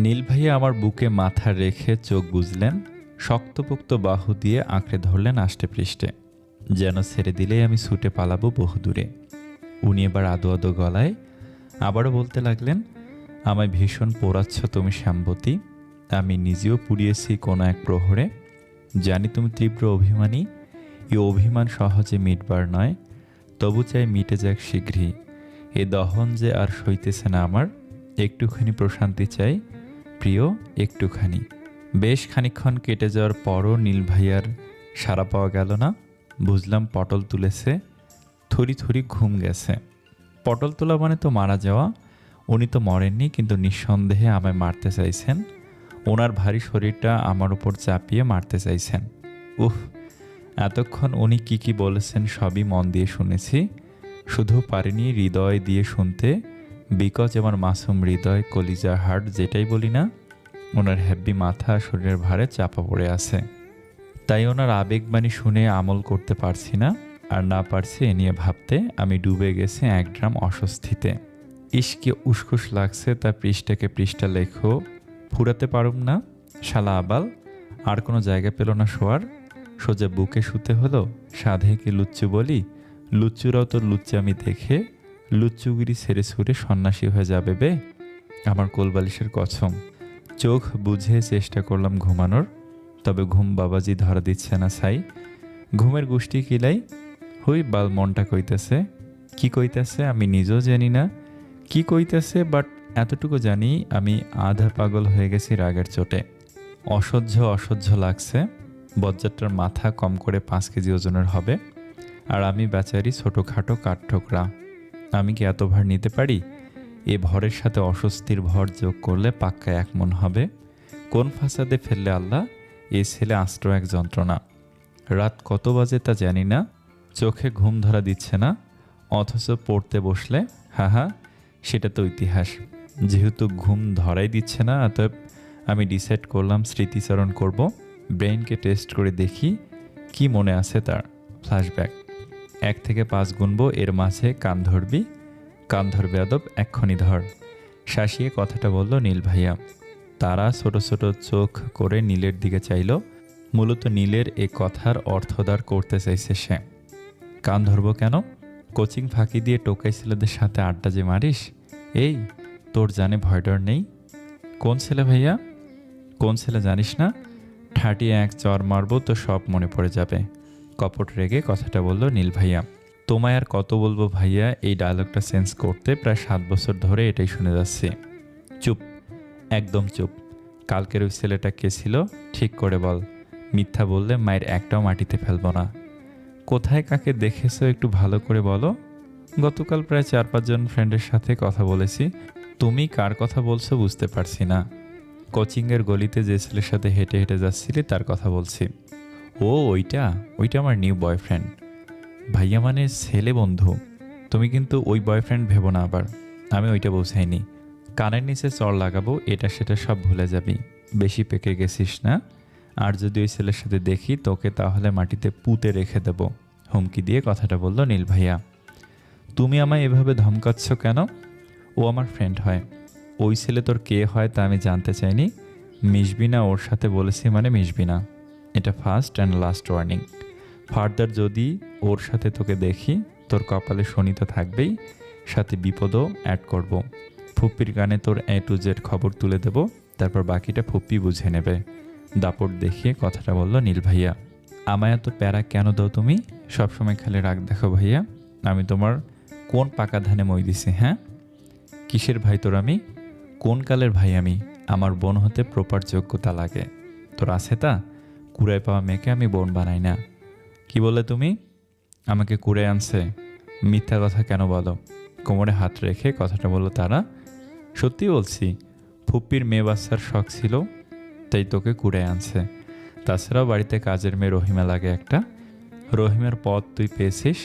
নীল ভাইয়া আমার বুকে মাথা রেখে চোখ বুজলেন, শক্তপোক্ত বাহু দিয়ে আঁকড়ে ধরলেন আষ্টে পৃষ্ঠে, যেন ছেড়ে দিলেই আমি ছুটে পালাবো বহুদূরে। উনি এবার আদো আদো গলায় আবারও বলতে লাগলেন, আমায় ভীষণ পোড়াচ্ছ তুমি শ্যামবতী, আমি নিজেও পুড়িয়েছি কোনো এক প্রহরে। জানি তুমি তীব্র অভিমানী, এই অভিমান সহজে মিটবার নয়, তবু চাই মিটে যাক শীঘ্রই। এ দহন যে আর সইতেছে না আমার, একটুখানি প্রশান্তি চাই প্রিয়, একটুখানি। বেশ খানিকক্ষণ কেটে যাওয়ার পরও নীল ভাইয়ার সাড়া পাওয়া গেল না। বুঝলাম পটল তুলেছে, থরি থরি ঘুম গেছে। পটল তোলা মানে তো মারা যাওয়া। উনি তো মরেননি, কিন্তু নিঃসন্দেহে আমায় মারতে চাইছেন। ওনার ভারী শরীরটা আমার উপর চাপিয়ে মারতে চাইছেন। উফ, এতক্ষণ উনি কি বলেছেন সবই মন দিয়ে শুনেছি, শুধু পারিনি হৃদয় দিয়ে শুনতে, বিকজ আমার মাসুম হৃদয়, কলিজা, হার্ট যেটাই বলি না, ওনার হ্যাব্বি মাথা শরীরের ভারে চাপা পড়ে আছে। তাই ওনার আবেগবাণী শুনে আমল করতে পারছি না, আর না পারছি এ নিয়ে ভাবতে। আমি ডুবে গেছি এক গ্রাম অস্বস্তিতে। ইশকে উসখুস লাগছে, তা পৃষ্ঠাকে পৃষ্ঠা লেখো ফুরাতে পারুম না। শালা আবাল আর কোনো জায়গা পেল না শোয়ার, সোজা বুকে শুতে হলো। সাধে কি লুচ্চু বলি, লুচ্চুরাও তোর লুচ্চামি দেখে লুচ্চুগিরি ছেড়ে ছুড়ে সন্ন্যাসী হয়ে যাবে বে। আমার কোলবালিশের কসম। চোখ বুঝে চেষ্টা করলাম ঘুমানোর, তবে ঘুম বাবাজি ধরা দিচ্ছে না ছাই। ঘুমের গুষ্টি কিলাই, হুই বাল মনটা কইতেছে। কি কইতেছে আমি নিজেও জানি না কি কইতেছে, বাট এতটুকু জানি আমি আধা পাগল হয়ে গেছি রাগের চোটে। অসহ্য লাগছে। বজ্জাতটার মাথা কম করে 5 কেজি ওজনের হবে, আর আমি বেচারি ছোটোখাটো কাঠঠোকরা। আমি কি এত ভার নিতে পারি? এ ভরের সাথে অস্বস্তির ভর যোগ করলে পাক্কা 1 মণ হবে। কোন ফাসাদে ফেললে আল্লাহ, এ ছেলে আস্ত্র এক যন্ত্রণা। রাত কত বাজে তা জানি না, চোখে ঘুম ধরা দিচ্ছে না, অথচ পড়তে বসলে হা সেটা তো ইতিহাস। যেহেতু ঘুম ধরাই দিচ্ছে না, অতএব আমি ডিসাইড করলাম স্মৃতিচারণ করব। ব্রেইনকে টেস্ট করে দেখি কি মনে আছে তার। ফ্ল্যাশব্যাক 1 থেকে 5 গুনব, এর মাঝে কান ধরবি। কান ধরবে আদব, এক্ষুনি ধর। শাসিয়ে কথাটা বলল নীল ভাইয়া। তারা ছোট ছোট চোখ করে নীলের দিকে চাইল। মূলত নীলের এ কথার অর্থদার করতে চাইছে সে। কান ধরবো কেন? কোচিং ফাঁকি দিয়ে টোকাই ছেলেদের সাথে আড্ডা যে মারিস, এই তোর জানে ভয় ডর নেই? কোন ছেলে ভাইয়া? কোন ছেলে জানিস না? 31 চর মারবো তো সব মনে পড়ে যাবে। কপট রেগে কথাটা বলল নীল ভাইয়া। তোমায় আর কত বলবো ভাইয়া, এই ডায়লগটা সেন্স করতে প্রায় 7 বছর ধরে এটাই শুনে যাচ্ছি। চুপ, একদম চুপ। কালকের ওই ছেলেটা কে ছিল ঠিক করে বল। মিথ্যা বললে মায়ের একটাও মাটিতে ফেলবো না। কোথায় কাকে দেখেছো একটু ভালো করে বলো। গতকাল প্রায় 4-5 জন ফ্রেন্ডের সাথে কথা বলেছি। তুমি কার কথা বলছো বুঝতে পারছি না। কোচিংয়ের গলিতে যে ছেলের সাথে হেঁটে হেঁটে যাচ্ছিলে তার কথা বলছি। ও ওইটা আমার নিউ বয়ফ্রেন্ড। ভাইয়া মানে ছেলে বন্ধু। তুমি কিন্তু ওই বয়ফ্রেন্ড ভেবো না আবার, আমি ওইটা বোঝাইনি। কানের নিচে চড় লাগাবো, এটা সেটা সব ভুলে যাবি। বেশি পেকে গেছিস না? আর যদি ওই ছেলের সাথে দেখি তোকে, তাহলে মাটিতে পুঁতে রেখে দেব। হুমকি দিয়ে কথাটা বলল নীল ভাইয়া। তুমি আমায় এভাবে ধমকাচ্ছ কেন? ও আমার ফ্রেন্ড হয়। ওই ছেলে তোর কে হয় তা আমি জানতে চাইনি। মিশবি না ওর সাথে বলেছি মানে মিশবি না। এটা first and last warning. Further যদি ওর সাথে তোকে দেখি, তোর কপালে শনি তো থাকবেই, সাথে বিপদও অ্যাড করব। ফুপ্পির গানে তোর A to Z খবর তুলে দেব, তারপর বাকিটা ফুপ্পি বুঝে নেবে। দাপট দেখিয়ে কথাটা বলল নীল ভাইয়া। আমায় এত প্যারা কেন দাও তুমি? সবসময় খালি রাগ দেখো ভাইয়া। আমি তোমার কোন পাকা ধানে মই দিছি? হ্যাঁ, কিসের ভাই তোর আমি? কোন কালের ভাই আমি? আমার বোন হতে প্রপার যোগ্যতা লাগে। তোর আছে তা? কুড়ায় পাওয়া মেয়েকে আমি বোন বানাই না। কি বললে তুমি? আমাকে কুড়ে আনছে? মিথ্যা কথা কেন বলো? কোমরে হাত রেখে কথাটা বলল তারা। সত্যি বলছি, ফুপ্পির মেয়ে বাচ্চার শখ ছিল, তাই তোকে কুড়ে আনছে। তাছাড়াও বাড়িতে কাজের মেয়ে রহিমা লাগে একটা। রহিমের পদ তুই পেয়েছিস।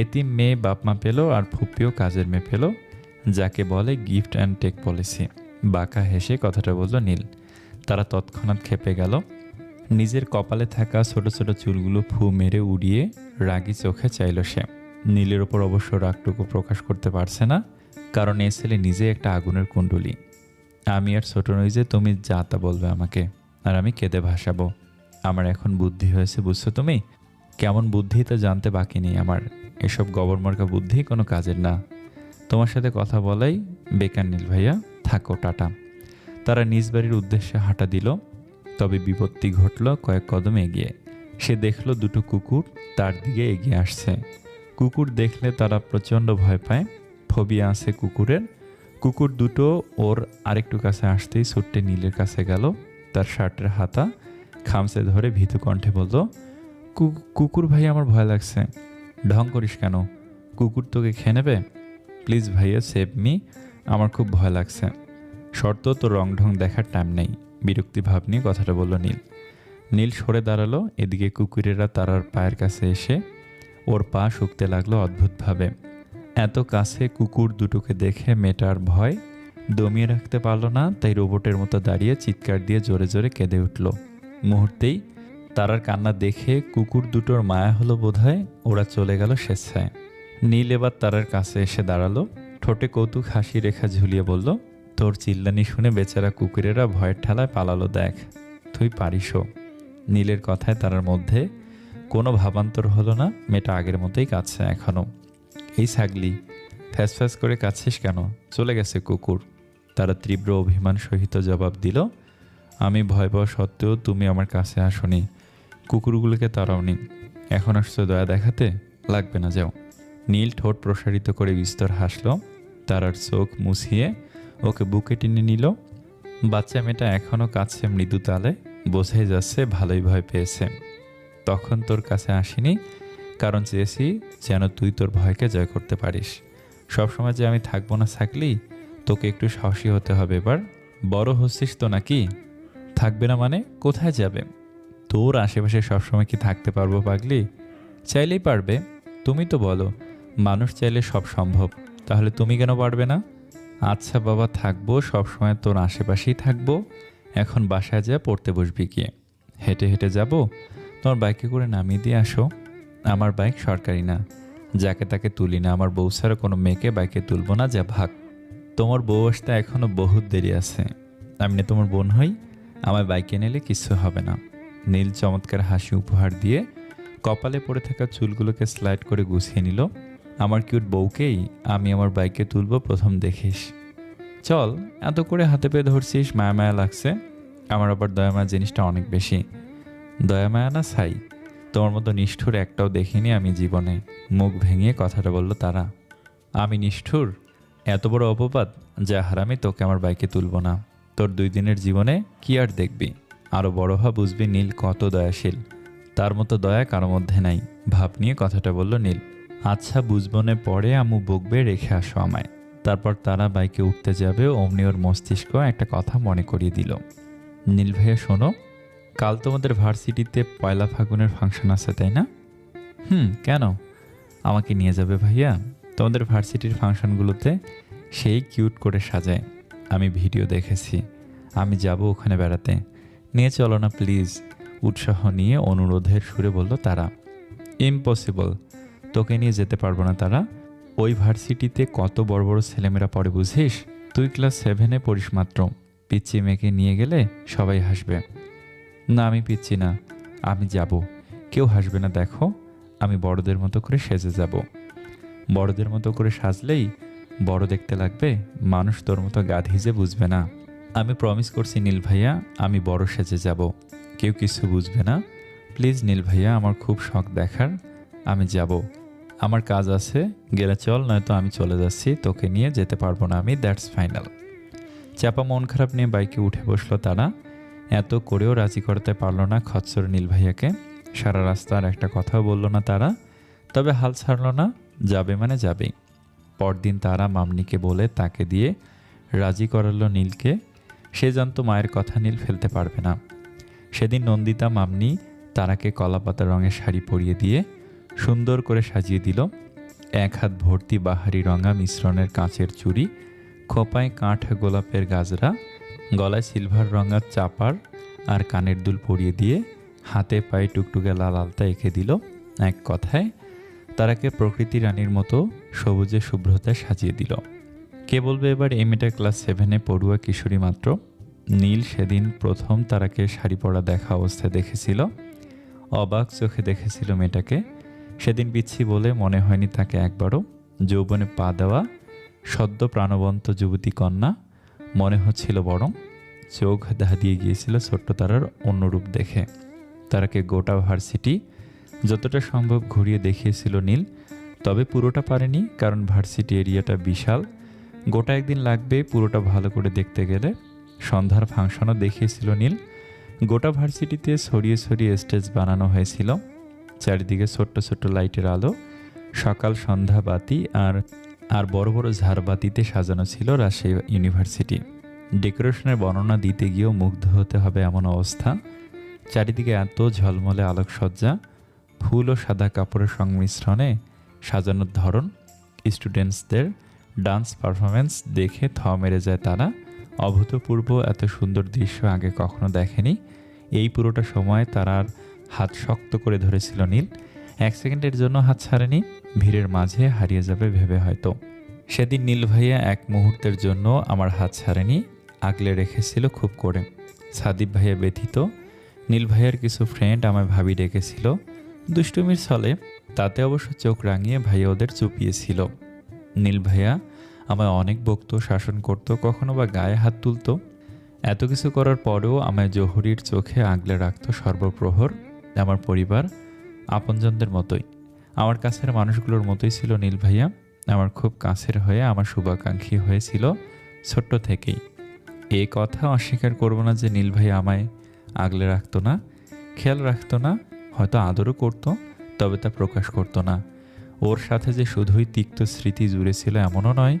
এতিম মেয়ে বাপমা পেল, আর ফুপ্পিও কাজের মেয়ে পেল, যাকে বলে গিফট অ্যান্ড টেক পলিসি। বাঁকা হেসে কথাটা বলল নীল। তারা তৎক্ষণাৎ খেপে গেল। নিজের কপালে থাকা ছোট ছোট চুলগুলো ফু মেরে উড়িয়ে রাগী চোখে চাইল সে। নীলের ওপর অবশ্য রাগটুকু প্রকাশ করতে পারছে না, কারণ এ ছেলে নিজে একটা আগুনের কুণ্ডলী। আমি আর ছোট নই যে তুমি যা তা বলবে আমাকে, আর আমি কেঁদে ভাসাবো। আমার এখন বুদ্ধি হয়েছে, বুঝছো তুমি? কেমন বুদ্ধি তা জানতে বাকি নেই আমার। এসব গবরমার্কা বুদ্ধি কোনো কাজের না। তোমার সাথে কথা বলাই বেকার নীল ভাইয়া, থাকো, টাটা। তারা নিজ বাড়ির উদ্দেশ্যে হাঁটা দিল। তবে বিপত্তি ঘটল কয়েক কদম এগিয়ে। সে দেখল দুটো কুকুর তার দিকে এগিয়ে আসছে। কুকুর দেখলে তারা প্রচণ্ড ভয় পায়, ফোবিয়া আছে কুকুরের। কুকুর দুটো ওর আরেকটু কাছে আসতেই ছুট্টে নীলের কাছে গেল। তার শার্টের হাতা খামচে ধরে ভীতু কণ্ঠে বলল, কুকুর ভাই, আমার ভয় লাগছে। ঢং করিস কেন? কুকুর তোকে খেয়ে নেবে। প্লিজ ভাইয়া, সেভ মি, আমার খুব ভয় লাগছে। শর্ত তো রং ঢং দেখার টাইম নেই। বিরক্তি ভাব নিয়ে কথাটা বলল নীল। নীল সরে দাঁড়ালো। এদিকে কুকুরেরা তারার পায়ের কাছে এসে ওর পা শুকতে লাগলো অদ্ভুতভাবে। এত কাছে কুকুর দুটোকে দেখে মেয়েটার ভয় দমিয়ে রাখতে পারল না, তাই রোবটের মতো দাঁড়িয়ে চিৎকার দিয়ে জোরে জোরে কেঁদে উঠল। মুহূর্তেই তারার কান্না দেখে কুকুর দুটোর মায়া হলো বোধহয়, ওরা চলে গেল স্বেচ্ছায়। নীল এবার তারার কাছে এসে দাঁড়ালো, ঠোঁটে কৌতুক হাসি রেখা ঝুলিয়ে বলল, তোর চিল্লানি শুনে বেচারা কুকুরেরা ভয়ের ঠেলায় পালালো। দেখ, তুই পারিসও। নীলের কথায় তারার মধ্যে কোনো ভাবান্তর হলো না। মেয়েটা আগের মতোই কাঁদছে এখনও। এই ছাগলি, ফ্যাস ফ্যাস করে কাঁদছিস কেন? চলে গেছে কুকুর। তারা তীব্র অভিমান সহিত জবাব দিল, আমি ভয় পাওয়া সত্ত্বেও তুমি আমার কাছে আসোনি, কুকুরগুলোকে তাড়াওনি, এখন আসছো দয়া দেখাতে? লাগবে না, যাও। নীল ঠোঁট প্রসারিত করে বিস্তর হাসল। তারার চোখ মুছিয়ে ওকে বুকে টেনে নিল। বাচ্চা মেয়েটা এখনও কাছে মৃদু তালে, বোঝাই যাচ্ছে ভালোই ভয় পেয়েছে। তখন তোর কাছে আসিনি, কারণ চেয়েছি যেন তুই তোর ভয়কে জয় করতে পারিস। সবসময় যে আমি থাকবো না থাকলি, তোকে একটু সাহসী হতে হবে। এবার বড় হচ্ছিস তো নাকি? থাকবে না মানে কোথায় যাবে? তোর আশেপাশে সবসময় কি থাকতে পারবো পাগলি? চাইলেই পারবে। তুমি তো বলো মানুষ চাইলে সব সম্ভব, তাহলে তুমি কেন পারবে না? আচ্ছা বাবা, থাকবো, সবসময় তোর আশেপাশেই থাকবো। এখন বাসায় যা, পড়তে বসবি গিয়ে। হেঁটে হেঁটে যাব? তোমার বাইকে করে নামিয়ে দিয়ে আসো। আমার বাইক সরকারি না, যাকে তাকে তুলি না। আমার বউ ছাড়া কোনো মেয়েকে বাইকে তুলবো না, যা ভাগ। তোমার বউ আসতে এখনও বহুত দেরি আছে। আমি না তোমার বোন হই, আমার বাইকে নিলে কিচ্ছু হবে না। নীল চমৎকার হাসি উপহার দিয়ে কপালে পড়ে থাকা চুলগুলোকে স্লাইড করে গুছিয়ে নিল। আমার কিউট বউকেই আমি আমার বাইকে তুলব প্রথম দেখিস। চল, এত করে হাতে পেয়ে ধরছিস, মায়া মায়া লাগছে। আমার আবার দয়া মায়া জিনিসটা অনেক বেশি। দয়া মায়া না ছাই, তোমার মতো নিষ্ঠুর একটাও দেখিনি আমি জীবনে। মুখ ভেঙে কথাটা বলল তারা। আমি নিষ্ঠুর? এত বড় অপবাদ! যা হারামি, তোকে আমার বাইকে তুলব না। তোর 2 দিনের জীবনে কি আর দেখবি? আরও বড় হ, বুঝবি নীল কত দয়াশীল। তার মতো দয়া কারো মধ্যে নাই। ভাব নিয়ে কথাটা বলল নীল। আচ্ছা বুঝবনে, পরে আম্মু বকবে, রেখে আসো আমায়। তারপর তারা বাইকে উঠতে যাবে, অমনি ওর মস্তিষ্ক একটা কথা মনে করিয়ে দিল। নীল ভাইয়া শোনো, কাল তোমাদের ভার্সিটিতে পয়লা ফাগুনের ফাংশন আছে, তাই না? কেন? আমাকে নিয়ে যাবে ভাইয়া? তোমাদের ভার্সিটির ফাংশনগুলোতে সেই কিউট করে সাজায়, আমি ভিডিও দেখেছি। আমি যাব ওখানে বেড়াতে, নিয়ে চলো না প্লিজ। উৎসাহ নিয়ে অনুরোধের সুরে বলল তারা। ইম্পসিবল, তোকে নিয়ে যেতে পারবো না তারা। ওই ভার্সিটিতে কত বড় বড় ছেলেমেয়েরা পড়ে বুঝিস? তুই ক্লাস 7-এ পড়িস মাত্র। পিচ্চি মেয়েকে নিয়ে গেলে সবাই হাসবে। না, আমি পিচ্ছি না, আমি যাব। কেউ হাসবে না, দেখো আমি বড়দের মতো করে সেজে যাব। বড়দের মতো করে সাজলেই বড় দেখতে লাগবে, মানুষ তোর মতো গাধি যে বুঝবে না। আমি প্রমিস করছি নীল ভাইয়া, আমি বড় সেজে যাব, কেউ কিছু বুঝবে না। প্লিজ নীল ভাইয়া, আমার খুব শখ দেখার, আমি যাব। আমার কাজ আছে, গেলে চল, নয়তো আমি চলে যাচ্ছি, তোকে নিয়ে যেতে পারবো না আমি, দ্যাটস ফাইনাল। চাপা মন খারাপ নিয়ে বাইকে উঠে বসলো তারা। এত করেও রাজি করতে পারলো না খচ্চর নীল ভাইয়াকে। সারা রাস্তার একটা কথাও বলল না তারা, তবে হাল ছাড়ল না, যাবে মানে যাবেই। পরদিন তারা মামনিকে বলে তাকে দিয়ে রাজি করালো নীলকে। সে জানতো মায়ের কথা নীল ফেলতে পারবে না। সেদিন নন্দিতা মামনি তারাকে কলাপাতা রঙের শাড়ি পরিয়ে দিয়ে সুন্দর করে সাজিয়ে দিল। 1 হাত ভর্তি বাহারি রঙা মিশ্রণের কাঁচের চুড়ি, খোপায় কাঠ গোলাপের গাজরা, গলায় সিলভার রঙা চাপার আর কানের দুল পরিয়ে দিয়ে হাতে পায়ে টুকটুকে লাল আলতা এঁকে দিল। এক কথায় তারাকে প্রকৃতি রানীর মতো সবুজে শুভ্রতায় সাজিয়ে দিল। কে বলবে এবার এই মেয়েটা ক্লাস 7-এ পড়ুয়া কিশোরী মাত্র। নীল সেদিন প্রথম তারাকে শাড়ি পরা দেখা অবস্থায় দেখেছিল। অবাক চোখে দেখেছিল মেয়েটাকে। সেদিন পিচ্ছি বলে মনে হয়নি তাকে একবারও। যৌবনে পা দেওয়া সদ্য প্রাণবন্ত যুবতী কন্যা মনে হচ্ছিল বরং। চোখ ধাঁধিয়ে গিয়েছিল ছোট্ট তারার অন্য রূপ দেখে। তারাকে গোটা ভার্সিটি যতটা সম্ভব ঘুরিয়ে দেখিয়েছিল নীল, তবে পুরোটা পারেনি, কারণ ভার্সিটি এরিয়াটা বিশাল। গোটা একদিন লাগবে পুরোটা ভালো করে দেখতে গেলে। সন্ধ্যার ফাংশনও দেখিয়েছিল নীল। গোটা ভার্সিটিতে ছড়িয়ে ছড়িয়ে স্টেজ বানানো হয়েছিল। চারিদিকে ছোট্ট ছোট্ট লাইটের আলো, সকাল সন্ধ্যা বাতি আর বড় বড় ঝাড়বাতিতে সাজানো ছিল রাজশাহী ইউনিভার্সিটি। ডেকোরেশনের বর্ণনা দিতে গিয়েও মুগ্ধ হতে হবে এমন অবস্থা। চারিদিকে এত ঝলমলে আলোকসজ্জা, ফুল ও সাদা কাপড়ের সংমিশ্রণে সাজানোর ধরন, স্টুডেন্টসদের ডান্স পারফরমেন্স দেখে থ মেরে যায় তারা। অভূতপূর্ব এত সুন্দর দৃশ্য আগে কখনো দেখেনি। এই পুরোটা সময় তারার হাত শক্ত করে ধরেছিল নীল। 1 সেকেন্ডের জন্য হাত ছাড়েনি। ভিড়ের মাঝে হারিয়ে যাবে ভেবে হয়তো। সেদিন নীল ভাইয়া এক মুহূর্তের জন্য আমার হাত ছাড়েনি, আগলে রেখেছিল খুব করে। সাদিব ভাইয়া ব্যথিত। নীল ভাইয়ার কিছু ফ্রেন্ড আমায় ভাবি ডেকেছিল দুষ্টুমির ছলে, তাতে অবশ্য চোখ রাঙিয়ে ভাইয়া ওদের চুপিয়েছিল। নীল ভাইয়া আমায় অনেক বকতো, শাসন করত, কখনো বা গায়ে হাত তুলত। এত কিছু করার পরেও আমায় জহুরির চোখে আগলে রাখত সর্বপ্রহর। আমার পরিবার, আপনজনদের মতোই, আমার কাছের মানুষগুলোর মতোই ছিল নীল ভাইয়া। আমার খুব কাছের হয়ে আমার শুভাকাঙ্ক্ষী হয়েছিল ছোট্ট থেকেই। এই কথা অস্বীকার করব না যে নীল ভাই আমায় আগলে রাখতো না, খেয়াল রাখতো না, হয়তো আদরও করতো, তবে তা প্রকাশ করতো না। ওর সাথে যে শুধুই তিক্ত স্মৃতি জুড়ে ছিল এমনও নয়,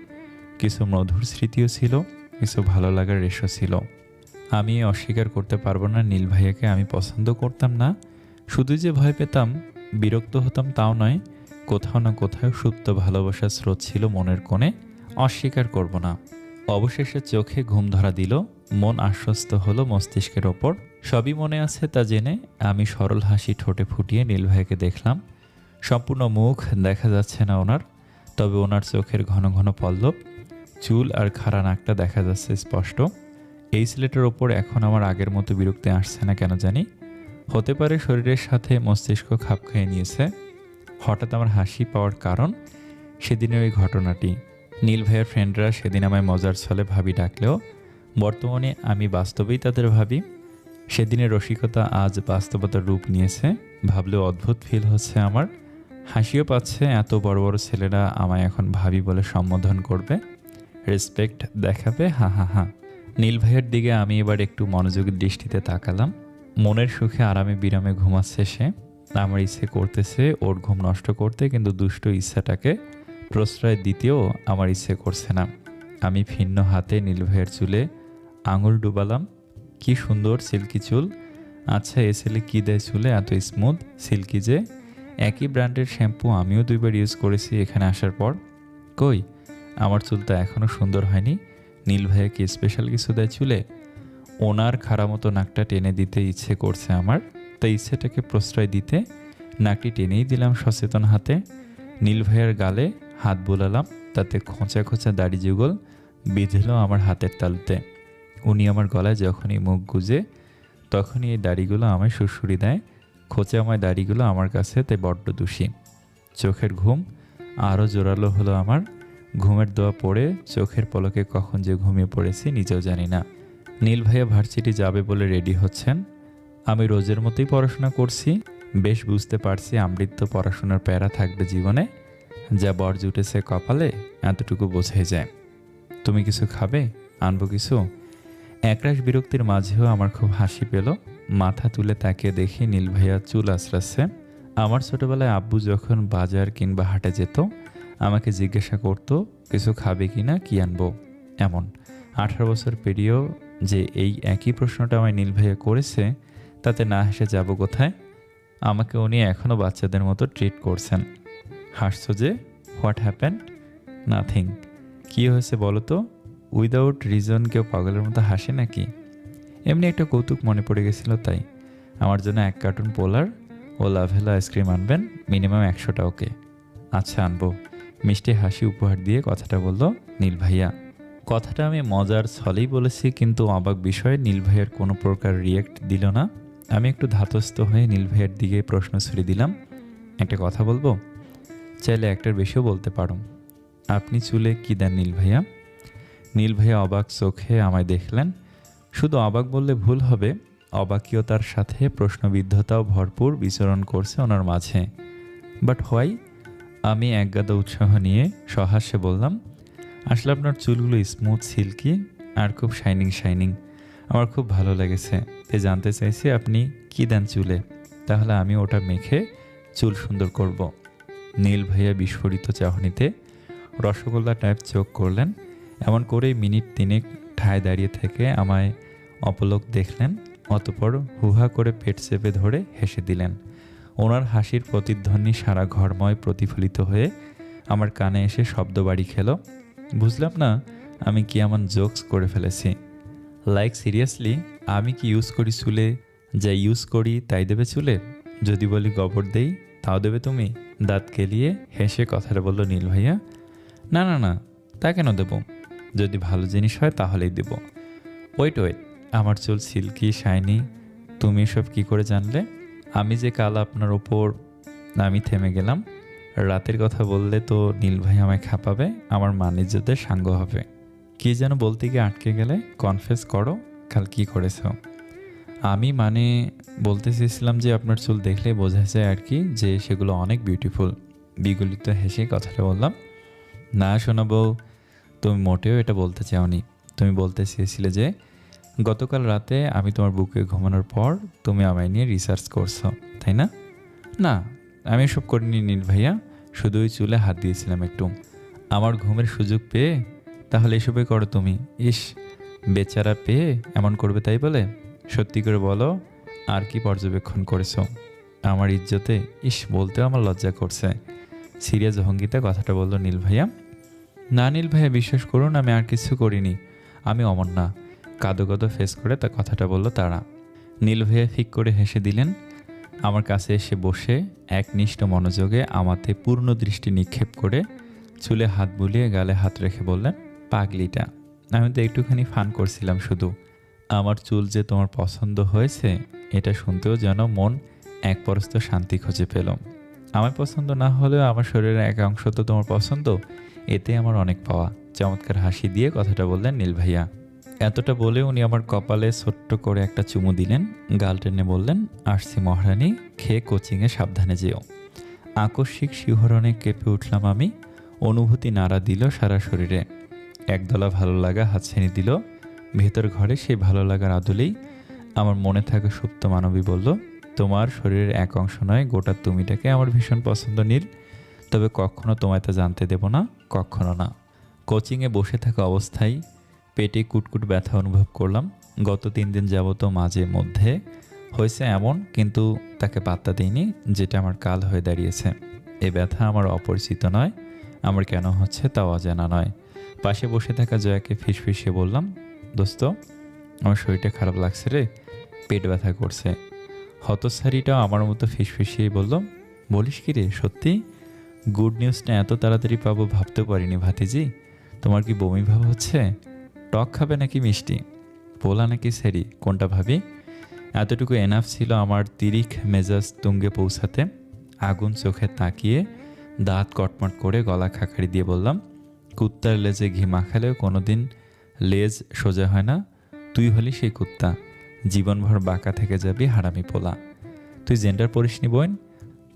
কিছু মধুর স্মৃতিও ছিল, কিছু ভালো লাগার রেশও ছিল। আমি অস্বীকার করতে পারবো না নীল ভাইয়াকে আমি পছন্দ করতাম না। শুধু যে ভয় পেতাম, বিরক্ত হতাম তাও নয়, কোথাও না কোথাও সুপ্ত ভালোবাসার স্রোত ছিল মনের কোণে, অস্বীকার করব না। অবশেষে চোখে ঘুম ধরা দিল, মন আশ্বস্ত হলো মস্তিষ্কের ওপর। সবই মনে আছে তা জেনে আমি সরল হাসি ঠোঁটে ফুটিয়ে নীল ভাইকে দেখলাম। সম্পূর্ণ মুখ দেখা যাচ্ছে না ওনার, তবে ওনার চোখের ঘন ঘন পল্লব, চুল আর খাড়া নাকটা দেখা যাচ্ছে স্পষ্ট। এই ছেলেটার ওপর এখন আমার আগের মতো বিরক্তি আসছে না কেন জানি। হতে পারে শরীরের সাথে মস্তিষ্ক খাপ খাইয়ে নিয়েছে। হঠাৎ আমার হাসি পাওয়ার কারণ সেদিনের ওই ঘটনাটি। নীল ভাইয়ের ফ্রেন্ডরা সেদিন আমায় মজার ছলে ভাবি ডাকলেও বর্তমানে আমি বাস্তবেই তাদের ভাবি। সেদিনের রসিকতা আজ বাস্তবতার রূপ নিয়েছে। ভাবলেও অদ্ভুত ফিল হচ্ছে আমার। হাসিও পাচ্ছে, এত বড় বড় ছেলেরা আমায় এখন ভাবি বলে সম্বোধন করবে, রেসপেক্ট দেখাবে। হা হা হা। নীল ভাইয়ের দিকে আমি এবার একটু মনোযোগী দৃষ্টিতে তাকালাম। মনের সুখে আরামে বিরামে ঘুমাচ্ছে সে। আমার ইচ্ছে করতেছে ওর ঘুম নষ্ট করতে, কিন্তু দুষ্ট ইচ্ছাটাকে প্রশ্রয় দিতেও আমার ইচ্ছে করছে না। আমি ভিন্ন হাতে নীল ভাইয়ের চুলে আঙুল ডুবালাম। কি সুন্দর সিল্কি চুল। আচ্ছা, এ ছেলে কী দেয় চুলে এত স্মুথ সিল্কি যে? একই ব্র্যান্ডের শ্যাম্পু আমিও 2বার ইউজ করেছি এখানে আসার পর। কই, আমার চুলটা এখনও সুন্দর হয়নি। নীল ভাইয়া কি স্পেশাল কিছু দেয় চুলে? ওনার খাড়া মতো নাকটা টেনে দিতে ইচ্ছে করছে আমার, তাই ইচ্ছেটাকে প্রশ্রয় দিতে নাকটি টেনেই দিলাম সচেতন হাতে। নীল ভাইয়ের গালে হাত বোলালাম, তাতে খোঁচা খোঁচা দাড়ি যুগল বিঁধল আমার হাতের তালুতে। উনি আমার গলায় যখনই মুখ গুজে তখনই এই দাড়িগুলো আমায় সুড়সুড়ি দেয়। খোঁচাময় দাড়িগুলো আমার কাছে তাই বড্ড দোষী। চোখের ঘুম আরও জোরালো হলো আমার। ঘুমের দোয়া পড়ে চোখের পলকে কখন যে ঘুমিয়ে পড়েছি নিজেও জানি না। নীল ভাইয়া ভার্সিটি যাবে বলে রেডি হচ্ছেন। আমি রোজের মতোই পড়াশোনা করছি। বেশ বুঝতে পারছি আমৃত্য পড়াশোনার প্যারা থাকবে জীবনে। যা বর জুটেছে কপালে এতটুকু বোঝাই যায়। তুমি কিছু খাবে? আনবো কিছু? একরাশ বিরক্তির মাঝেও আমার খুব হাসি পেল। মাথা তুলে তাকিয়ে দেখি নীল ভাইয়া চুল আঁচড়াচ্ছে। আমার ছোটবেলায় আব্বু যখন বাজার কিংবা হাটে যেত আমাকে জিজ্ঞাসা করতো কিছু খাবে কি না, কি আনবো। এমন 18 বছর পেরিয়েও যে এই একই প্রশ্নটা আমায় নীল ভাইয়া করেছে, তাতে না হেসে যাব কোথায়? আমাকে উনি এখনও বাচ্চাদের মতো ট্রিট করছেন। হাসছো যে? What happened? নাথিং। কী হয়েছে বলো তো? উইদাউট রিজন কেউ পাগলের মতো হাসে নাকি? এমনি একটা কৌতুক মনে পড়ে গেছিল তাই। আমার জন্য 1 কার্টুন পোলার ও লাভেলা আইসক্রিম আনবেন, মিনিমাম 100টা। ওকে, আচ্ছা আনবো। মিষ্টি হাসি উপহার দিয়ে কথাটা বলল নীল ভাইয়া। কথাটা আমি মজার ছলেই বলেছি, কিন্তু অবাক বিষয়ে নীল ভাইয়ের কোনো প্রকার রিয়েক্ট দিল না। আমি একটু ধাতস্থ হয়ে নীল ভাইয়ের দিকে প্রশ্ন ছুড়ে দিলাম, একটা কথা বলবো? চাইলে একটার বেশিও বলতে পারো। আপনি চুলে কী দেন নীল ভাইয়া? নীল ভাইয়া অবাক চোখে আমায় দেখলেন। শুধু অবাক বললে ভুল হবে, অবাকীয়তার সাথে প্রশ্নবিদ্ধতাও ভরপুর বিচরণ করছে ওনার মাঝে। But why? আমি একগাদা উৎসাহ নিয়ে সহাস্যে বললাম, আসলে আপনার চুলগুলো স্মুথ, সিল্কি আর খুব শাইনিং শাইনিং। আমার খুব ভালো লেগেছে। তাই জানতে চাইছি আপনি কী দেন চুলে, তাহলে আমি ওটা মেখে চুল সুন্দর করব। নীল ভাইয়া বিস্ফোরিত চাহনিতে রসগোল্লা টাইপ চোখ করলেন। এমন করেই মিনিট তিনেক ঠায় দাঁড়িয়ে থেকে আমায় অপলক দেখলেন, অতপর হুহা করে পেট চেপে ধরে হেসে দিলেন। ওনার হাসির প্রতিধ্বনি সারা ঘরময় প্রতিফলিত হয়ে আমার কানে এসে শব্দ বাড়ি খেল। বুঝলাম না আমি কি এমন জোকস করে ফেলেছি। লাইক সিরিয়াসলি, আমি কি ইউজ করি চুলে? যা ইউজ করি তাই দেবে চুলে? যদি বলি গোবর দেই তাও দেবে তুমি? দাঁত কেলিয়ে হেসে কথাটা বলল নীল ভাইয়া। না না না, তা কেন দেব? যদি ভালো জিনিস হয় তাহলেই দেব। ওয়েট ওয়েট, আমার চুল সিল্কি শাইনি, তুমি এসব কী করে জানলে? আমি যে কাল আপনার ওপর। আমি থেমে গেলাম। রাতের কথা বললে তো নীল ভাই আমায় খাপাবে, আমার মান-ইজ্জতের সাঙ্গ হবে। কী যেন বলতে গিয়ে আটকে গেলে? কনফেস করো, কাল কি করেছ? আমি বলতে চেয়েছিলাম যে আপনার চুল দেখলে বোঝা যায় আর কি, যে সেগুলো অনেক বিউটিফুল। বিগলিত হেসে কথাটা বললাম। না শোনাবো, তুমি মোটেও এটা বলতে চাওনি। তুমি বলতে চেয়েছিলে যে গতকাল রাতে আমি তোমার বুকে ঘুমানোর পর তুমি আমায় নিয়ে রিসার্চ করছো, তাই না? না, আমি এসব করিনি নীল ভাইয়া, শুধু ওই চুলে হাত দিয়েছিলাম একটু। আমার ঘুমের সুযোগ পেয়ে তাহলে এসবে করো তুমি? ইস, বেচারা পেয়ে এমন করবে তাই বলে? সত্যি করে বলো, আর কি পর্যবেক্ষণ করেছো আমার ইজ্জতে? ইস, বলতেও আমার লজ্জা করছে। সিরিয়াস ভঙ্গিতে কথাটা বলল নীল ভাইয়া। না নীল ভাইয়া, বিশ্বাস করুন আমি আর কিছু করিনি। আমি অমর না। কাঁদো কাঁদো ফেস করে তা কথাটা বলল তারা। নীল ভাইয়া ফিক করে হেসে দিলেন। আমার কাছে এসে বসে একনিষ্ঠ মনোযোগে আমাতে পূর্ণ দৃষ্টি নিক্ষেপ করে চুলে হাত বুলিয়ে গালে হাত রেখে বললেন, পাগলিটা, আমি তো একটুখানি ফান করছিলাম শুধু। আমার চুল যে তোমার পছন্দ হয়েছে এটা শুনতেও যেন মন এক পরস্ত শান্তি খুঁজে পেল। আমার পছন্দ না হলেও আমার শরীরের এক অংশ তো তোমার পছন্দ, এতে আমার অনেক পাওয়া। চমৎকার হাসি দিয়ে কথাটা বললেন নীল ভাইয়া। এতটা বলে উনি আমার কপালে ছোট্ট করে একটা চুমু দিলেন, গাল টেনে বললেন, আসছি মহারানী, খেয়ে কোচিংয়ে সাবধানে যেও। আকস্মিক শিহরণে কেঁপে উঠলাম আমি। অনুভূতি নাড়া দিল সারা শরীরে। একদলা ভালো লাগা হাতছানি দিল। ভেতর ঘরে সেই ভালো লাগার আদলেই আমার মনে থাকা সুপ্ত মানবী বলল, তোমার শরীরের এক অংশ নয়, গোটা তুমিটাকে আমার ভীষণ পছন্দ নীল। তবে কখনো তোমায় তা জানতে দেব না, কখনো না। কোচিংয়ে বসে থাকা অবস্থায় পেটে কুটকুট ব্যথা অনুভব করলাম। গত 3 দিন যাবত মাঝে মধ্যে হয়েছে এমন, কিন্তু তাকে পাত্তা দিইনি, যেটা আমার কাল হয়ে দাঁড়িয়েছে। এ ব্যথা আমার অপরিচিত নয়, আমার কেন হচ্ছে তাও অজানা নয়। পাশে বসে থাকা জয়াকে ফিসফিসিয়ে বললাম, দোস্ত, আমার শরীরটা খারাপ লাগছে রে, পেট ব্যথা করছে। হতচ্ছাড়িটাও আমার মতো ফিসফিসিয়ে বলল, বলিস কি রে, সত্যি? গুড নিউজটা এত তাড়াতাড়ি পাবো ভাবতেও পারিনি ভাতিজি। তোমার কি বমি ভাব হচ্ছে? টক খাবে নাকি মিষ্টি? পোলা নাকি সেরি, কোনটা ভাবি? এতটুকু এনাফ ছিল আমার তিরিখ মেজাজ তুঙ্গে পৌঁছাতে। আগুন চোখে তাকিয়ে দাঁত কটমট করে গলা খাকারি দিয়ে বললাম, কুত্তার লেজে ঘি মাখালেও কোনোদিন লেজ সোজা হয় না। তুই হলি সেই কুত্তা, জীবনভর বাঁকা থেকে যাবি হারামি পোলা। তুই জেন্ডার পড়িসনি বোন?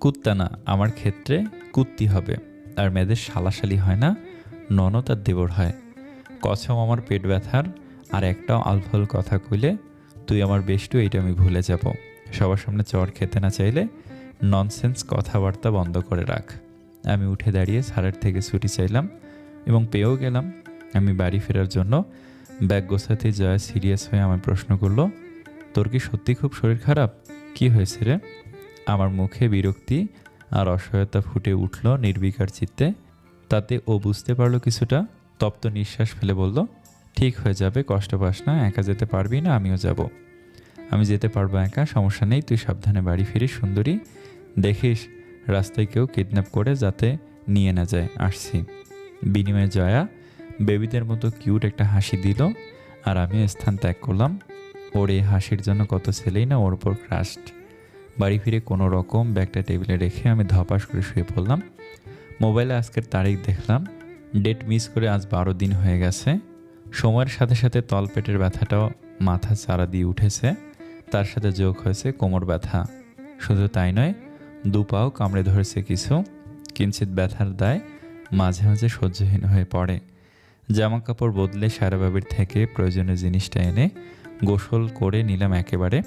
কুত্তা না, আমার ক্ষেত্রে কুত্তি হবে। আর মেয়েদের শালাশালি হয় না, ননদ আর দেবর হয়। কসম আমার পেট ব্যথার, আর একটাও আলফাল কথা কইলে তুই আমার বেষ্টু, এইটা আমি ভুলে যাব। সবার সামনে চড় খেতে না চাইলে ননসেন্স কথাবার্তা বন্ধ করে রাখ। আমি উঠে দাঁড়িয়ে স্যারের থেকে ছুটি চাইলাম এবং পেয়েও গেলাম। আমি বাড়ি ফেরার জন্য ব্যাগ গোছাতে জয়া সিরিয়াস হয়ে আমায় প্রশ্ন করলো, তোর কি সত্যি খুব শরীর খারাপ? কি হয়েছে রে? আমার মুখে বিরক্তি আর অসহায়তা ফুটে উঠল নির্বিকার চিত্তে। তাতে ও বুঝতে পারলো কিছুটা। তপ্ত নিঃশ্বাস ফেলে বলল, ঠিক হয়ে যাবে, কষ্ট পাস না, একা যেতে পারবি না, আমিও যাব। আমি যেতে পারবো একা, সমস্যা নেই, তুই সাবধানে বাড়ি ফিরিস সুন্দরী। দেখিস রাস্তায় কেউ কিডন্যাপ করে যাতে নিয়ে না যায়, আসছি। বিনিময়ে জয়া বেবিদের মতো কিউট একটা হাসি দিল, আর আমিও স্থান ত্যাগ করলাম। ওর এই হাসির জন্য কত ছেলেই না ওর উপর ক্রাশড। বাড়ি ফিরে কোনো রকম ব্যাগটা টেবিলে রেখে আমি ধপাস করে শুয়ে পড়লাম। মোবাইলে আজকের তারিখ দেখলাম, ডেট মিস করে আজ 12 দিন হয়ে গেছে। সময়ের সাথে সাথে তলপেটের ব্যথাটাও মাথা চারা দিয়ে উঠেছে, তার সাথে যোগ হয়েছে কোমর ব্যথা। শুধু তাই নয়, দুপাও কামড়ে ধরেছে কিছু। কিঞ্চিত ব্যথার দায় মাঝে মাঝে সহ্যহীন হয়ে পড়ে। জামা কাপড় বদলে সারাবাবির থেকে প্রয়োজনীয় জিনিসটা এনে গোসল করে নিলাম একেবারে।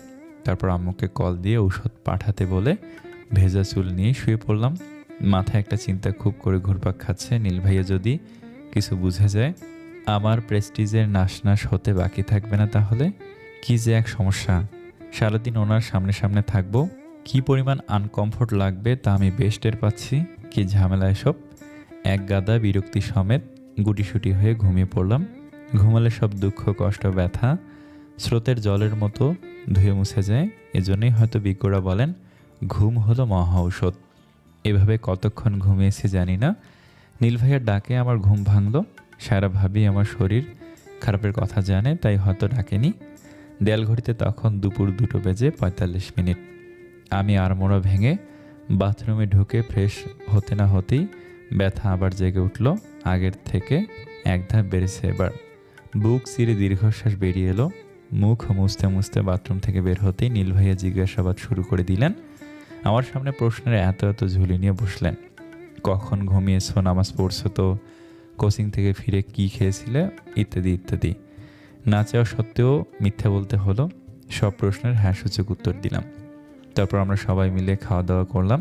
তারপর আম্মুকে কল দিয়ে ঔষধ পাঠাতে বলে ভেজা চুল নিয়ে শুয়ে পড়লাম। মাথায় একটা চিন্তা খুব করে ঘুরপাক খাচ্ছে, নীল ভাইয়া যদি কিছু বুঝে যায়, আমার প্রেস্টিজের নাশ হতে বাকি থাকবে না তাহলে? কি যে এক সমস্যা! সারাদিন ওনার সামনে সামনে থাকবো, কি পরিমাণ আনকমফোর্ট লাগবে তা আমি বেশ টের পাচ্ছি। কি ঝামেলা এসব! এক গাদা বিরক্তি সমেত গুটিসুটি হয়ে ঘুমিয়ে পড়লাম। ঘুমালে সব দুঃখ কষ্ট ব্যথা স্রোতের জলের মতো ধুয়ে মুছে যায়। এজন্যই হয়তো বিজ্ঞরা বলেন ঘুম হলো মহা ঔষধ। এভাবে কতক্ষণ ঘুমিয়েছি জানি না। নীল ভাইয়ের ডাকে আমার ঘুম ভাঙলো। সারা ভাবি আমার শরীর খারাপের কথা জানে, তাই হয়তো ডাকেনি। দেয়াল ঘড়িতে তখন দুপুর 2:45। আমি আড়মোড়া ভেঙে বাথরুমে ঢুকে ফ্রেশ হতে না হতেই ব্যথা আবার জেগে উঠল। আগের থেকে এক ধাপ বেড়েছে এবার। বুক চিরে দীর্ঘশ্বাস বেরিয়ে এলো। মুখ মুছতে মুছতে বাথরুম থেকে বের হতেই নীল ভাইয়া জিজ্ঞাসাবাদ শুরু করে দিলেন। আমার সামনে প্রশ্নের এত এত ঝুলি নিয়ে বসলেন। কখন ঘুমিয়েছো, নামাজ পড়ছো তো, কোচিং থেকে ফিরে কি খেয়েছিলে, ইত্যাদি ইত্যাদি। না চাওয়া সত্ত্বেও মিথ্যা বলতে হলো। সব প্রশ্নের হ্যাঁ সূচক উত্তর দিলাম। তারপর আমরা সবাই মিলে খাওয়া দাওয়া করলাম।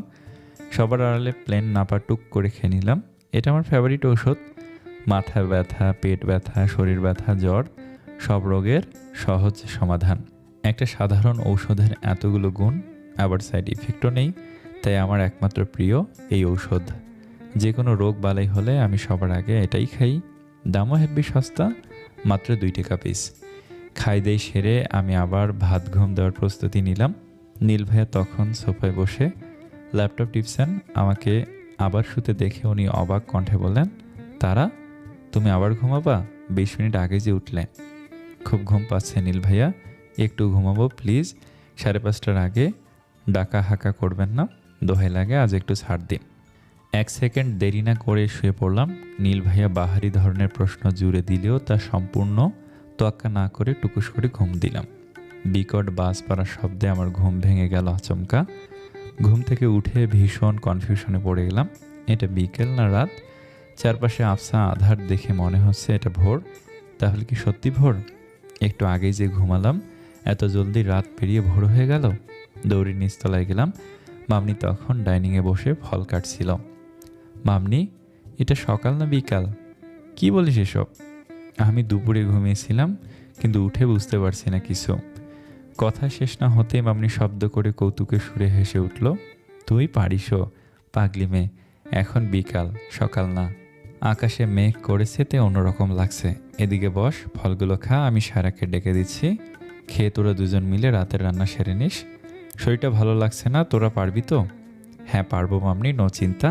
সবার আড়ালে প্লেন নাপা টুক করে খেয়ে নিলাম। এটা আমার ফেভারিট ঔষধ। মাথা ব্যথা, পেট ব্যথা, শরীর ব্যথা, জ্বর, সব রোগের সহজ সমাধান। একটা সাধারণ ঔষধের এতগুলো গুণ, আবার সাইড ইফেক্টও নেই, তাই আমার একমাত্র প্রিয় এই ঔষধ। যে কোনো রোগ বালাই হলে আমি সবার আগে এটাই খাই। দামও হেব্বি সস্তা, মাত্র 2 টাকা পিস। খাই দেই সেরে আমি আবার ভাত ঘুম দেওয়ার প্রস্তুতি নিলাম। নীল ভাইয়া তখন সোফায় বসে ল্যাপটপ টিপছেন। আমাকে আবার শুতে দেখে উনি অবাক কণ্ঠে বললেন, তারা, তুমি আবার ঘুমাবা? 20 মিনিট আগে যে উঠলে। খুব ঘুম পাচ্ছে নীল ভাইয়া, একটু ঘুমাবো প্লিজ। 5:30টার আগে ডাকা হাঁকা করবেন না, দোহাই লাগে, আজ একটু ছাড় দিন। 1 সেকেন্ড দেরি না করে শুয়ে পড়লাম। নীল ভাইয়া বাহারি ধরনের প্রশ্ন জুড়ে দিলেও তা সম্পূর্ণ তোয়াক্কা না করে টুকুস করে ঘুম দিলাম। বিকট বাস পাড়ার শব্দে আমার ঘুম ভেঙে গেল আচমকা। ঘুম থেকে উঠে ভীষণ কনফিউশনে পড়ে গেলাম। এটা বিকেল না রাত? চারপাশে আবছা আধার দেখে মনে হচ্ছে এটা ভোর। তাহলে কি সত্যি ভোর? একটু আগেই যে ঘুমালাম, এত জলদি রাত পেরিয়ে ভোর হয়ে গেল? দৌড়ে নিচতলায় গেলাম। মামনি তখন ডাইনিংয়ে বসে ফল কাটছিল। মামনি, এটা সকাল না বিকাল? কি বলিস এসব? আমি দুপুরে ঘুমিয়েছিলাম, কিন্তু উঠে বুঝতে পারছি না কিছু। কথা শেষ না হতেই মামনি শব্দ করে কৌতুকে সুরে হেসে উঠল। তুই পারিসও, পাগলি মেয়ে, এখন বিকাল, সকাল না। আকাশে মেঘ করেছে, তে অন্যরকম লাগছে। এদিকে বস, ফলগুলো খা, আমি সারাকে ডেকে দিচ্ছি। খেয়ে তোরা দুজন মিলে রাতের রান্না সেরে নিস। শরীরটা ভালো লাগছে না, তোরা পারবি তো? হ্যাঁ পারবো মামনি, নো চিন্তা।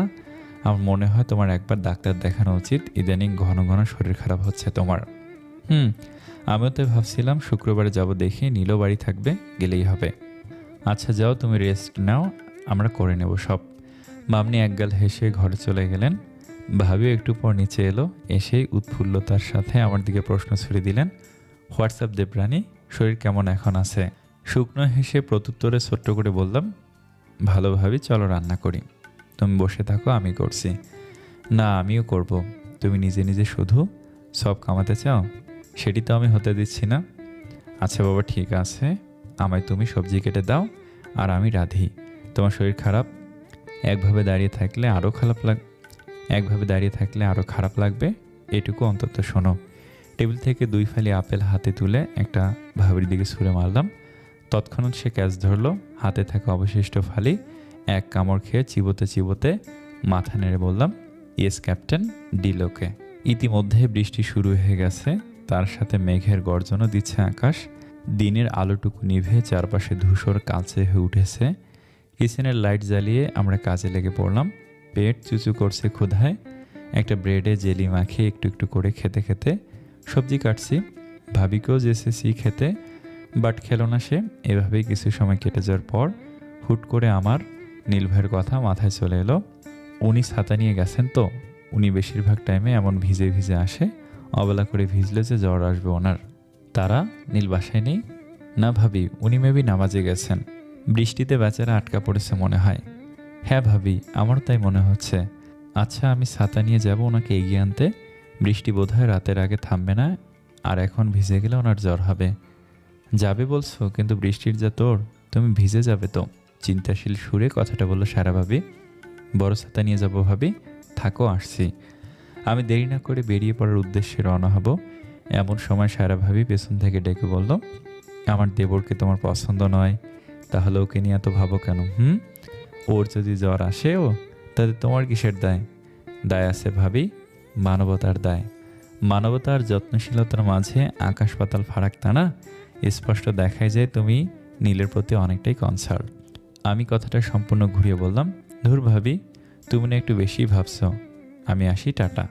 আমার মনে হয় তোমার একবার ডাক্তার দেখানো উচিত, ইদানিং ঘন ঘন শরীর খারাপ হচ্ছে তোমার। আমিও তো ভাবছিলাম শুক্রবারে যাব, দেখি নীলও বাড়ি থাকবে, গেলেই হবে। আচ্ছা যাও, তুমি রেস্ট নাও, আমরা করে নেব সব। মামনি একগাল হেসে ঘরে চলে গেলেন। ভাবিও একটু পর নিচে এলো। এসেই উৎফুল্লতার সাথে আমার দিকে প্রশ্ন ছুড়ে দিলেন, হোয়াটসঅ্যাপ দেবরানী, শরীর কেমন এখন আছে? শুকনো হেসে প্রত্যুত্তরে ছোট্ট করে বললাম, ভালো ভাবি, চলো রান্না করি। তুমি বসে থাকো, আমি করছি। না, আমিও করব। তুমি নিজে নিজে শুধু সব কামাতে চাও? সেটি তো আমি হতে দিচ্ছি না। আচ্ছা বাবা, ঠিক আছে, আমায় তুমি সবজি কেটে দাও, আর আমি রাঁধি। তোমার শরীর খারাপ, একভাবে দাঁড়িয়ে থাকলে আরও খারাপ লাগবে, এটুকু অন্তত শোনো। টেবিল থেকে 2 ফালি আপেল হাতে তুলে একটা ভাবির দিকে ছুঁড়ে মারলাম। তৎক্ষণাৎ সে ক্যাচ ধরলো। হাতে থাকা অবশিষ্ট ফালি এক কামড় খেয়ে চিবোতে চিবোতে মাথা নেড়ে বললাম, ইয়েস ক্যাপ্টেন, ডিল ওকে। ইতিমধ্যে বৃষ্টি শুরু হয়ে গেছে, তার সাথে মেঘের গর্জনও দিচ্ছে আকাশ। দিনের আলোটুকু নিভে চারপাশে ধূসর কালচে হয়ে উঠেছে। কিচেনের লাইট জ্বালিয়ে আমরা কাজে লেগে পড়লাম। পেট চুচু করছে ক্ষুধায়। একটা ব্রেডে জেলি মাখিয়ে একটু একটু করে খেতে খেতে সবজি কাটছি। ভাবিকেও যেসেছি খেতে, বাট খেলো না সে। এভাবেই কিছু সময় কেটে যাওয়ার পর হুট করে আমার নীল ভাইয়ের কথা মাথায় চলে এলো। উনি ছাতা নিয়ে গেছেন তো, উনি বেশিরভাগ টাইমে এমন ভিজে ভিজে আসে, অবেলা করে ভিজলে যে জ্বর আসবে ওনার। তারা নীল বাসায় নেই? না ভাবি, উনি মেবি নামাজে গেছেন। বৃষ্টিতে বেচারা আটকা পড়েছে মনে হয়। হ্যাঁ ভাবি, আমারও তাই মনে হচ্ছে। আচ্ছা, আমি ছাতা নিয়ে যাব ওনাকে এগিয়ে আনতে। বৃষ্টি বোধহয় রাতের আগে থামবে না, আর এখন ভিজে গেলে ওনার জ্বর হবে। যাবে বলছো, কিন্তু বৃষ্টির যা তোর, তুমি ভিজে যাবে তো। চিন্তাশীল সুরে কথাটা বলল সারা ভাবি। বড় ছাতা নিয়ে যাব ভাবি, থাকো আসছি। আমি দেরি না করে বেরিয়ে পড়ার উদ্দেশ্যে রওনা হব। এমন সময় সারা ভাবি পেছন থেকে ডেকে বলল, আমার দেবরকে তোমার পছন্দ নয়, তাহলে ওকে নিয়ে এত ভাবো কেন? ওর যদি জ্বর আসেও, তাতে তোমার কিসের দায়? দায় আছে ভাবি, মানবতার দায়। মানবতার যত্নশীলতার মাঝে আকাশ পাতাল ফারাক, তা না? স্পষ্ট দেখায় যায় তুমি নীলের প্রতি অনেকটাই কনসার্ন। আমি কথাটা সম্পূর্ণ ঘুরিয়ে বললাম, ধুর ভাবি, তুমি না একটু বেশি ভাবছো। আমি আসি, টাটা।